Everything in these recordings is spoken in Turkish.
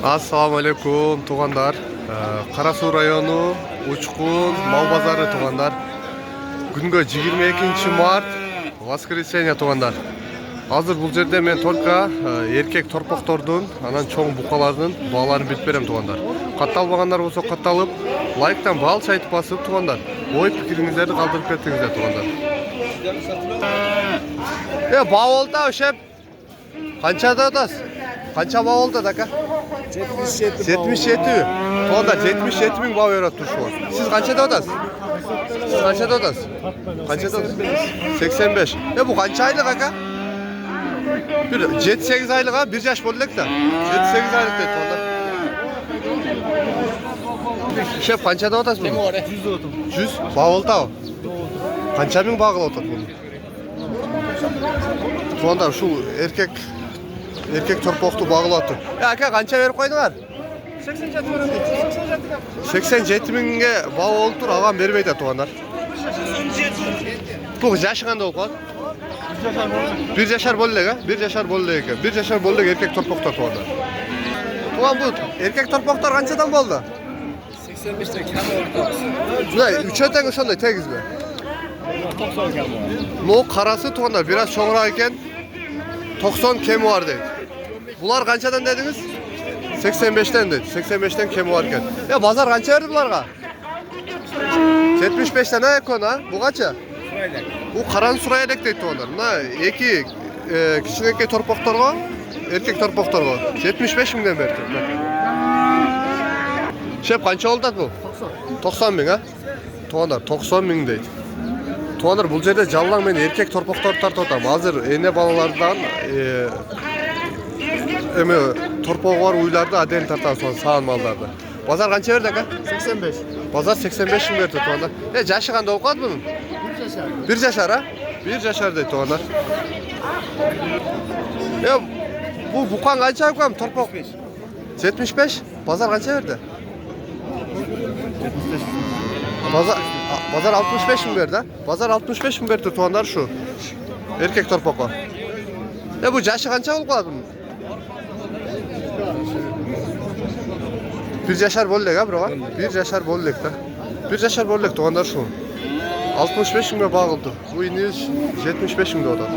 Assalamu alaikum туғандар. Қарасу району Учкун мал базары туғандар. Күнгө 22 март воскресенье туғандар. Азыр бул жерде мен только эркек торпоктордун, анан чоң букалардын бааларын билип берем туғандар. Катталбагандар болсо катталып, лайктан бал чайтып басып туғандар. Ой пикириңиздерди калтырып кетиңиздер туғандар. Баа болду ошеп. Канчада атасыз? Kança bağ oldu dakika? 77. 77. Tuğanda 77 bin bağ yarat turşu var. Siz kançada odasınız? Siz kançada odasınız? Kançada odasınız? 85. Bu kança aylık kaka? 7-8 aylık ha, 1 yaş bolluk da. 7-8 aylık dedi tuğanda. Şef kançada odasınız mı? 100 oldum. 100? Bağ oldu o. Kança bin bağlı otur bunu. Tuğanda şu erkek torpoktu bağlattı. Ya aka kança verip koydular? 87 verdim. 87 binge bağ oldu, ağam vermeydi tuğanlar. Bu yaşı kanda oldu? 1 yaşar bolluk ha? 1 yaşar bolluk. 1 yaşar bolluk erkek torpokta tuğanlar. Tuğan bu erkek torpoklar kançadan boldu? 85'te kendi ortası. Ne? 3 öten uşanday tegiz mi? 90 kendi var. No karası tuğanlar biraz çoğra iken 90 kemi var dedi. Bular kançadan dediniz? 85'ten dedi. 85'ten kemi varken. Ya pazar kança verdi bularga? 75'ten ne konu ha? Bu kaça? Bu karan surayelek deydi onlar. Na iki kişilik torpoktorga, erkek torpoktorga 75 binden verdi. Şef kança oldu bu? 90 bin ha? Tuğanlar 90 bin deydi. Tuğanlar bu yerde canlan men erkek torpoktor tartıtam. Hazır ene balalardan torpoğu var uylarda aden tartan son sağın mallarda. Pazar kança verdi aka? 85. Pazar 85 bin verdi tuğanlar. Yaşı kanda okudu bunun? 1 yaşar. 1 yaşar ha? 1 yaşar dedi tuğanlar. Bu bukan kança okuyam torpok? 75. Pazar kança verdi? 75. Pazar 65 bin verdi ha? Pazar 65 bin verdi tuğanlar şu. Erkek torpoko. Bu yaşı kança okudu bunun? 1 yaşar bolluk ha bro? 1 yaşar bolluk da. 1 yaşar bolluk tuğanlar şu. 65 binge bağıldı. Bu iniş 75 binge odadı.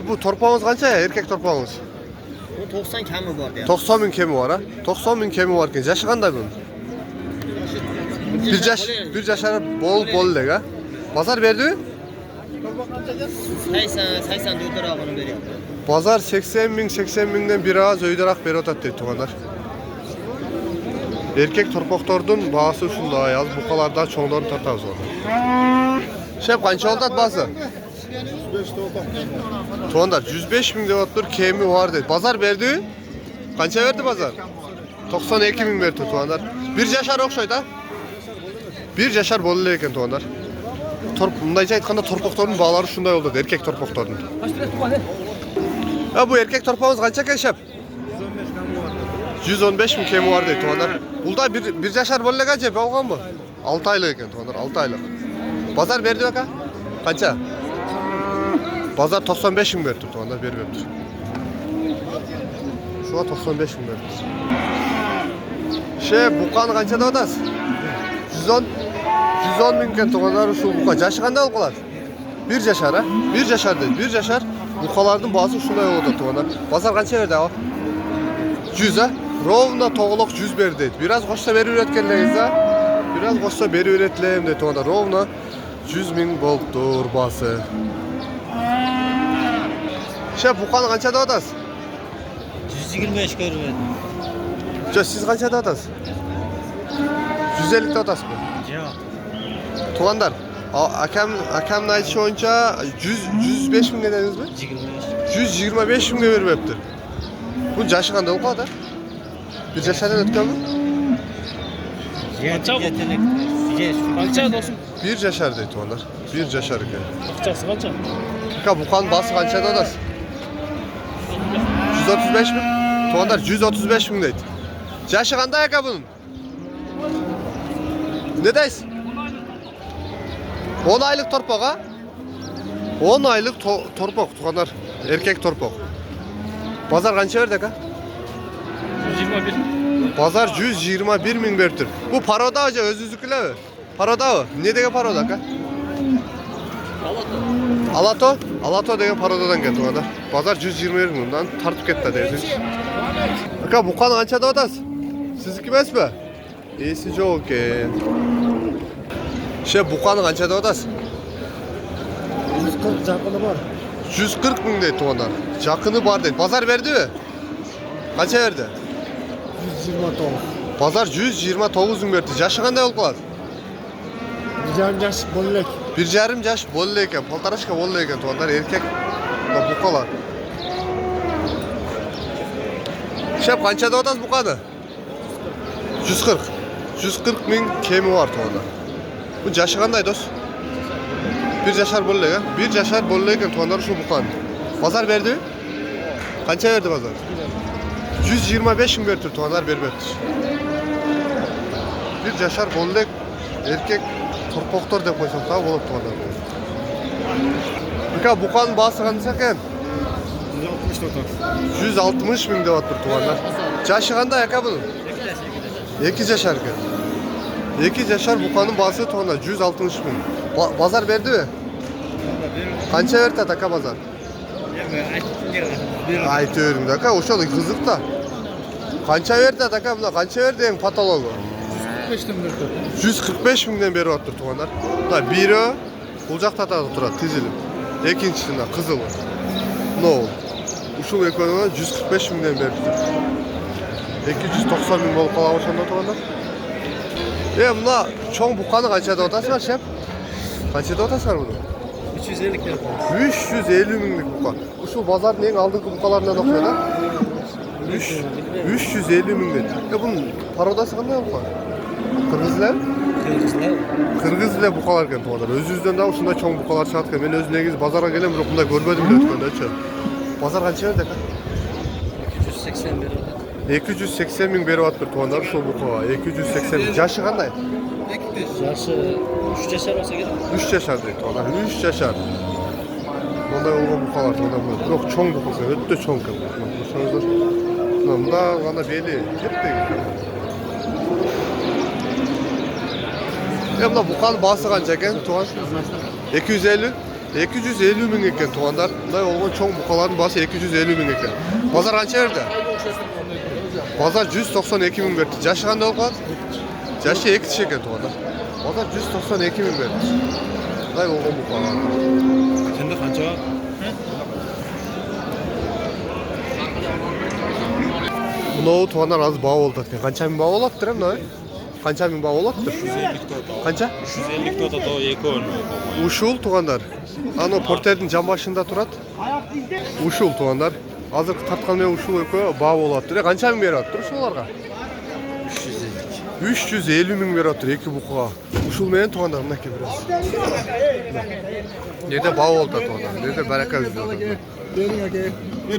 Bu torpağınız kança ya erkek torpağınız? 90 kemi vardı ya. 90 bin kemi var ha? 90 bin kemi varken yaşı kanda bunun? 1 yaşar bolluk ha? Pazar verdi? 80 diyorlar ağını veriyor. Pazar 80 binden biraz öyderak beri otat dedi tuğanlar. Erkek torpoktordun bağısı şunda yaz, bukalarda çoğunların tartağız orada. Şef kança oldu bazı? 105 oldu. Tuğanlar 105 bin devatlar kemi var dedi. Pazar verdi? Kança verdi pazar? 92 bin verdi tuğanlar. 1 yaşar okşaydı ha? 1 yaşar bolu eken tuğanlar. Bundayca aytkanda torpoktorun bağları şunday oldu erkek torpoktorun. Bu erkek torpağımız kança eken şef? 115 bin kemi var dedi tuğanlar. Bulda 1 yaşar bolu eken şef olgan mı? 6 aylık eken tuğanlar 6 aylık. Pazar verdi baka? Kança? Pazar 95 bin verdi tuğanlar vermemdir. Şuna 95 bin verdi. Bukan kança da odası? 110 bin ken tuğanlar şu buka. Yaşı kanda oldular? 1 yaşar ha? 1 yaşar dedi. 1 yaşar. Bukalardın bazı şunday oldu tuğanlar. Pazar kança verdi ha? 100 ha? Rovna toğuluk 100 verdi dedi. Biraz koşsa beri üretkenleyiz ha? Biraz koşsa beri üretleyeyim dedi tuğanlar. Rovna 100 bin boldur bası. Bukan kança da odası? 125 görüyorum. Siz kança da odası? 150 de odası mı? Yok. Tuğandar, akam aytışı oyunca 105 bin dediniz mi? 125 bin vermeptir. Bu yaşı kanda o kadar? 1 yaşardan ötken mi? Kança dostum. 1 yaşar dedi tuğandar. 1 yaşar iken. Bakacağız kança. Bu kan bası kança da odası? 135 bin? Tuğandar 135 bin dedi. Yaşı kanda yaka bunun? Ne deyiz? 10 aylık torpok ha? 10 aylık torpok tuğanlar. Erkek torpok. Pazar kança verdik ha? 121. Bazar 121 ming berip tur. Bu paroda hoca özünüzüküler mi? Paroda mı? Ne degen paroda aka? Alato? Alato degen parodadan geldi ona da. Bazar 121 mingdan tartıp ketdi deysiniz. Aka bu kan ança da odası. Sizniki emas mi? İyisi yok ekan. Bu kanın ança da odası. 140 jakını var. 140 ming deydi tuğanlar. Jakını var deydi. Pazar verdi mi? Kaça verdi? 129. Pazar 129 ming verdi. Yaşı qanday olup kaladi? Can yaş bollek. 1,5 yaş bollu ekan. Poltarashka bollu ekan tuğanlar. Erkek buqalar. Qanchada otasiz buqani? 140. 140 ming kemi var tuğanlar. Bu yaşı qanday do'st? 1 yaşar bollu ekan. 1 yaşar bollu ekan tuğanlar şu buqani. Pazar verdi mi? Qancha verdi pazar? 125 ming berdi tuğanlar bermepti. 1 yaşar bollu erkek torpoqtor deb qo'ysam tabi bo'lib tuğanlar. Aka buqanın bahsi qancha ekan? 160 ming deyapti tuğanlar. Yaşı qanday aka bunun? 2 yaşar ekan. 2 yaşar buqanın bahsi tuğanlar 160 ming. Pazar verdi mi? Qancha berdi aka pazar? Aytıyorum da aka, oşalı kızık da. Qancha verdi aka buna? Qancha verdi en patologu? 145 mingden beri ottur tuğanlar. Da biri bu jakta turadi tizilib. Ekinchisinde kızıl. No. Uşul ekonomiya 145 mingden beri. 290 ming bolup kala başanda tuğanlar. Buna çoğun buqani qanchada otasızlar şef? Qanchada otasızlar bunu? 350 lira. 350 minglik buqa. Uşul bazarın en aldığınki buqalarından okuyor da. 350 mingden. Bunun parodası qanday buqa? Kırgızlar? Kırgızlar buqalar ekan tuğanlar. Özünüzden de uşunday çoğun buqalar çıqat ekan. Men öz negiz bazara gelem, biroq bunday görmedim de ötkönde. Bazar qancha berdi aka? 280 lira. 280 ming berip atır tuğanlar şu buqa. 280 ming. Yaşı qanday? Yaşı 3 yaşar olsa gerek. 3 yaşar deydi tuğanlar. 3 yaşar. Bunday olgan buqalar tuğanlar. Biroq çoğun buqa ekan. Ötө çoğun ekan. Ko'rsanızlar. Bunda gana beli ketdi. Buna buqanın bahsi qancha ekan tuğan? 250. 250 ming ekan tuğanlar. Bunday olgan çoğun buqaların bahsi 250 ming ekan. Pazar qancha berdi? Pazar 192 ming berdi. Yaşı qanday olub qoladi? Yaşı 2 kishi ekan tuğanlar. Pazar 192 ming berdi. Bunday olgan buqalar. Sende qancha var? Bunu tuğanlar az bağ oldu. Qancha ming bağ olattır hem ne? Qancha ming bağ olattır? 150 tota. Qancha? 150 tota da 2 o'rni. Uşul tuğanlar. Ano porterдің жан başında turat. Uşul tuğanlar. Hazır tartkan men uşul eko bağ olattır. Qancha ming berip atır uşularga? 350 ming berip atır iki buqa. Uşul menen tuğanlar mınaki biraz. Nerede bağ oldu tuğanlar? Nerede baraka yüzüldü?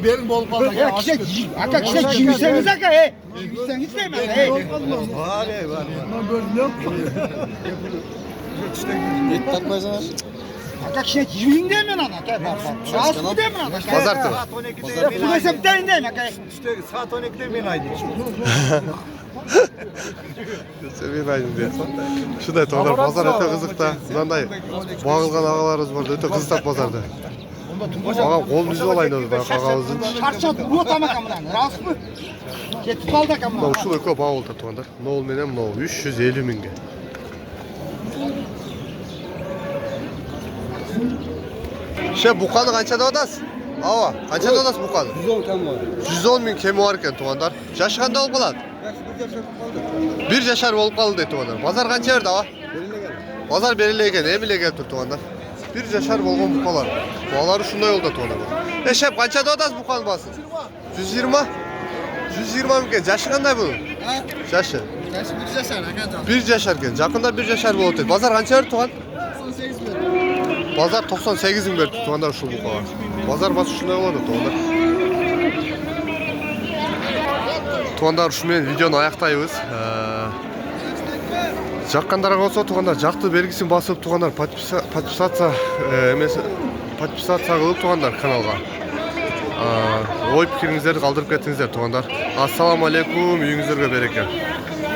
Benim bol fazla gel. Aka kişi giyseniz aka giyseniz de mi? Var. Et takmaysan. Aka kişi giyin de mi lan aka? Şahsı mı de mi lan aka? Pazar tırı. Bu da septen de mi aka? İşte saat 12'de ben aynı. Seviyen aynı diye. Şuday tuğanlar pazar öte kızık da. Bunday bağılgan ağalarımız var. Öte kızık pazarda. Ağam kol yüzü olaydı da ağamızın. Çarşat bu tamak amdan. Rast mı? Ketip kaldık amdan. Uşul eko bağ oldu tuğanlar. Ne ol menem ne ol? 350 minge. Buqani qanchada odasiz? Ava, qanchada odasiz buqani? 110 kam var. 110 ming kemi var ekan tuğanlar. Yaşı qanday olib qoladi? 1 yaşar bo'lib qoldi deydi tuğanlar. Pazar qancha berdi ava? Pazar berildi ekan, emile keldi tuğanlar. 1 yaşar bo'lgan buqalar. Buqalari shunday yo'lda tuğanlar. Shep qanchada odasiz buqani basi? 120. 120 ming ekan. Yaşı qanday bu? Yaşı. 1 yaşar aka. 1 yaşar ekan. Yaqinda 1 yaşar bo'ldi. Pazar qancha berdi tuğan? 98 mi? Pazar 98 ming berdi tuğanlar şu buqalar. Pazar bası shunday bo'ladi tuğanlar. Tuğanlar şumen videonu аяқтайбыз. Жаққандарга болсо туғандар жақты белгисин басып туғандар подписация кылып туғандар каналга. ой пикириңиздерди калтырып кеттиңиздер туугандар. Ассаламу алейкум, үйүңүздөргө береке.